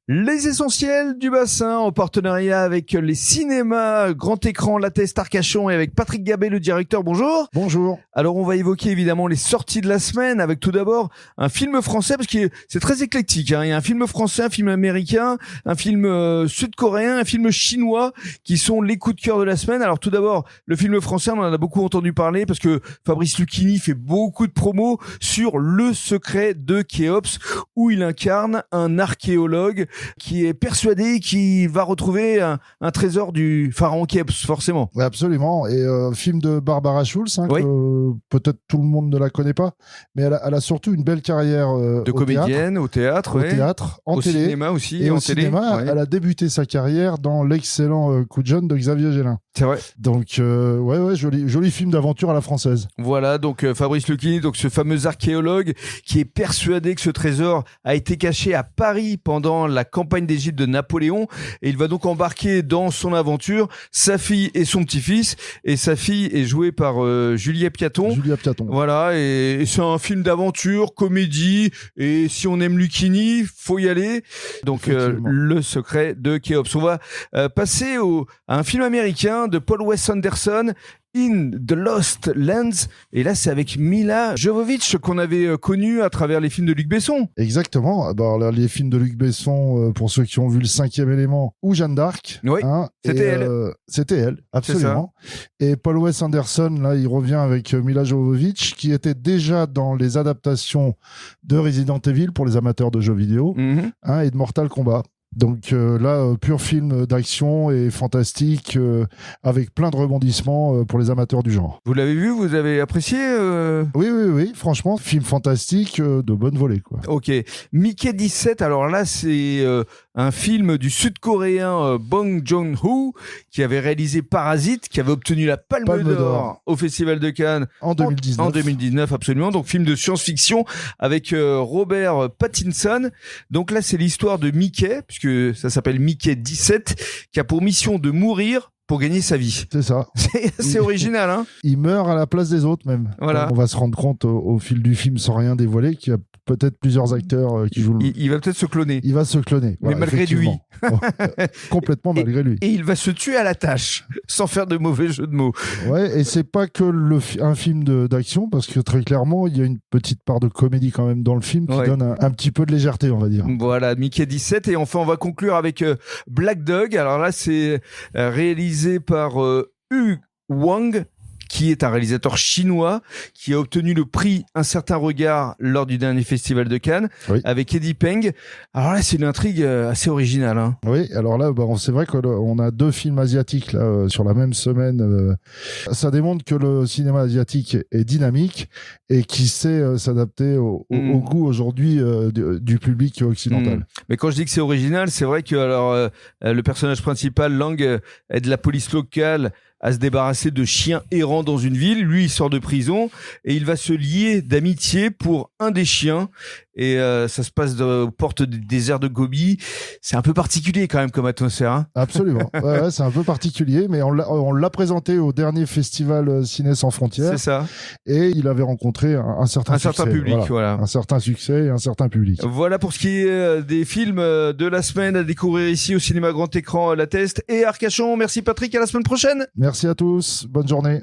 Les essentiels du bassin en partenariat avec les cinémas Grand Écran, La Teste, Arcachon et avec Patrick Gabet, le directeur. Bonjour. Bonjour. Alors on va évoquer évidemment les sorties de la semaine avec tout d'abord un film français parce que c'est très éclectique. Il y a un film français, un film américain, un film sud-coréen, un film chinois qui sont les coups de cœur de la semaine. Alors tout d'abord, le film français, on en a beaucoup entendu parler parce que Fabrice Lucchini fait beaucoup de promos sur Le Secret de Khéops où il incarne un archéologue qui est persuadé qu'il va retrouver un trésor du pharaon Khéops, forcément. Oui, absolument. Et film de Barbara Schulz, oui. que peut-être tout le monde ne la connaît pas, mais elle a surtout une belle carrière de comédienne au théâtre, en au télé, cinéma aussi, et en au télé. cinéma. Ouais. Elle a débuté sa carrière dans l'excellent Coup de jeune de Xavier Gélin. C'est vrai. Donc joli film d'aventure à la française. Voilà, donc Fabrice Lucchini, donc ce fameux archéologue qui est persuadé que ce trésor a été caché à Paris pendant la campagne d'Égypte de Napoléon, et il va donc embarquer dans son aventure sa fille et son petit-fils, et sa fille est jouée par Juliette Piaton. Voilà, et c'est un film d'aventure, comédie, et si on aime Lucchini, faut y aller. Donc Le Secret de Khéops. On va passer à un film américain de Paul Wes Anderson, In the Lost Lands, et là c'est avec Mila Jovovich qu'on avait connu à travers les films de Luc Besson. Exactement. Alors, là, les films de Luc Besson, pour ceux qui ont vu Le Cinquième élément ou Jeanne d'Arc, oui, c'était elle, absolument. Et Paul Wes Anderson, là, il revient avec Mila Jovovich, qui était déjà dans les adaptations de Resident Evil pour les amateurs de jeux vidéo, et de Mortal Kombat. Donc pur film d'action et fantastique, avec plein de rebondissements pour les amateurs du genre. Vous l'avez vu, vous avez apprécié Oui, franchement, film fantastique de bonne volée, quoi. Ok. Mickey 17, alors là c'est un film du sud-coréen Bong Joon-ho qui avait réalisé Parasite, qui avait obtenu la Palme d'Or au Festival de Cannes en 2019. En 2019, absolument. Donc film de science-fiction avec Robert Pattinson. Donc là c'est l'histoire de Mickey, puisque ça s'appelle Mickey 17, qui a pour mission de mourir pour gagner sa vie. C'est ça. C'est original, hein. Il meurt à la place des autres, même. Voilà. On va se rendre compte au fil du film, sans rien dévoiler, qu'il y a peut-être plusieurs acteurs qui jouent. Il va peut-être se cloner. Il va se cloner. Mais malgré lui. Complètement malgré lui. Et il va se tuer à la tâche, sans faire de mauvais jeu de mots. Ouais, et c'est pas que un film d'action, parce que très clairement, il y a une petite part de comédie quand même dans le film qui donne un petit peu de légèreté, on va dire. Voilà, Mickey 17. Et enfin, on va conclure avec Black Dog. Alors là, c'est réalisé par Hu Wang, qui est un réalisateur chinois qui a obtenu le prix Un certain regard lors du dernier festival de Cannes, avec Eddie Peng. Alors là, c'est une intrigue assez originale, hein. Oui, alors là, c'est vrai qu'on a deux films asiatiques là, sur la même semaine. Ça démontre que le cinéma asiatique est dynamique et qui sait s'adapter au goût aujourd'hui du public occidental. Mais quand je dis que c'est original, c'est vrai que le personnage principal, Lang, aide la police locale à se débarrasser de chiens errants dans une ville. Lui, il sort de prison et il va se lier d'amitié pour un des chiens. Et ça se passe aux portes des déserts de Gobi. C'est un peu particulier quand même comme atmosphère, hein. Absolument. Ouais, c'est un peu particulier, mais on l'a présenté au dernier festival Ciné sans frontières. C'est ça. Et il avait rencontré un certain succès. Certain public, voilà. Un certain succès et un certain public. Voilà pour ce qui est des films de la semaine à découvrir ici au cinéma Grand Écran, La Teste et Arcachon. Merci Patrick, à la semaine prochaine. Merci à tous. Bonne journée.